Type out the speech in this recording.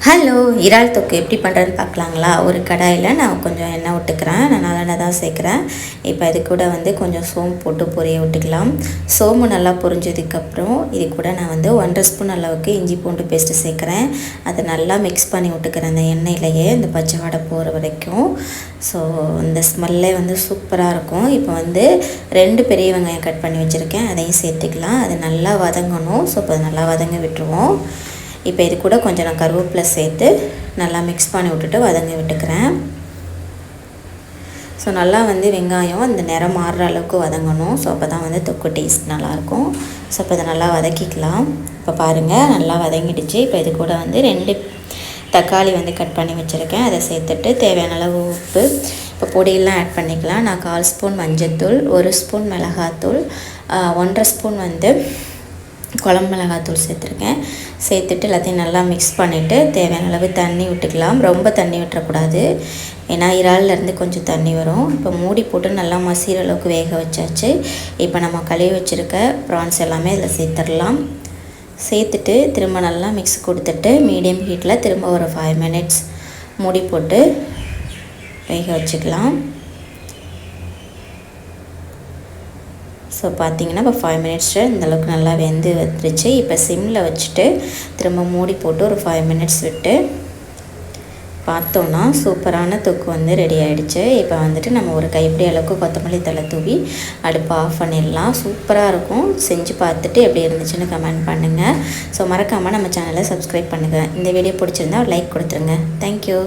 Hello, இறால் தொக்கு எப்படி பண்ணுறதுன்னு பார்க்கலாங்களா? ஒரு கடாயில் நான் கொஞ்சம் எண்ணெய் விட்டுக்கிறேன். நான் நல்லெண்ணெய் தான் சேர்க்குறேன். இப்போ இது கூட கொஞ்சம் சோம்பு போட்டு பொரிய விட்டுக்கலாம். சோம்பு நல்லா பொரிஞ்சதுக்கப்புறம் இது கூட நான் 1.5 ஸ்பூன் அளவுக்கு இஞ்சி பூண்டு பேஸ்ட்டு சேர்க்குறேன். அதை நல்லா மிக்ஸ் பண்ணி விட்டுக்கிறேன் அந்த எண்ணெயிலேயே, இந்த பச்சை வாடை போகிற வரைக்கும். ஸோ இந்த ஸ்மெல்லே சூப்பராக இருக்கும். இப்போ 2 பெரிய வெங்காயம் கட் பண்ணி வச்சுருக்கேன், அதையும் சேர்த்துக்கலாம். அது நல்லா வதங்கணும். ஸோ இப்போ நல்லா வதங்க விட்டுருவோம். இப்போ இது கூட கொஞ்சம் நான் கருவேப்பிலை சேர்த்து நல்லா மிக்ஸ் பண்ணி விட்டுட்டு வதங்க விட்டுக்கிறேன். ஸோ நல்லா வெங்காயம் அந்த நிறம் மாறுற அளவுக்கு வதங்கணும். ஸோ அப்போ தான் தொக்கு டேஸ்ட் நல்லாயிருக்கும். ஸோ இப்போ இதை நல்லா வதக்கிக்கலாம். இப்போ பாருங்கள், நல்லா வதங்கிடுச்சு. இப்போ இது கூட 2 தக்காளி கட் பண்ணி வச்சுருக்கேன், அதை சேர்த்துட்டு தேவையான அளவு உப்பு, இப்போ பொடியெல்லாம் ஆட் பண்ணிக்கலாம். நான் 1/4 ஸ்பூன் மஞ்சள்தூள், 1 ஸ்பூன் மிளகாத்தூள், 1.5 ஸ்பூன் குழம்பு மிளகாத்தூள் சேர்த்துருக்கேன். சேர்த்துட்டு எல்லாத்தையும் நல்லா மிக்ஸ் பண்ணிவிட்டு தேவையான அளவு தண்ணி விட்டுக்கலாம். ரொம்ப தண்ணி விட்டுறக்கூடாது, ஏன்னா இறால்லேருந்து கொஞ்சம் தண்ணி வரும். இப்போ மூடி போட்டு நல்லா மசிகிற அளவுக்கு வேக வச்சாச்சு. இப்போ நம்ம கழுவி வச்சுருக்க ப்ரான்ஸ் எல்லாமே இதில் சேர்த்துடலாம். சேர்த்துட்டு திரும்ப நல்லா மிக்ஸ் கொடுத்துட்டு மீடியம் ஹீட்டில் திரும்ப ஒரு 5 மினிட்ஸ் மூடி போட்டு வேக வச்சுக்கலாம். ஸோ பார்த்திங்கன்னா இப்போ 5 மினிட்ஸு இந்தளவுக்கு நல்லா வெந்து வந்துருச்சு. இப்போ சிம்மில் வச்சுட்டு திரும்ப மூடி போட்டு ஒரு 5 மினிட்ஸ் விட்டு பார்த்தோன்னா சூப்பரான தொக்கு ரெடி ஆகிடுச்சு. இப்போ நம்ம ஒரு கைப்பிடி அளவுக்கு கொத்தமல்லி தழை தூவி அடுப்பு ஆஃப் பண்ணிடலாம். சூப்பராக இருக்கும். செஞ்சு பார்த்துட்டு எப்படி இருந்துச்சுன்னு கமெண்ட் பண்ணுங்கள். ஸோ மறக்காமல் நம்ம சேனலை சப்ஸ்கிரைப் பண்ணுங்கள். இந்த வீடியோ பிடிச்சிருந்தா ஒரு லைக் கொடுத்துருங்க. தேங்க்யூ.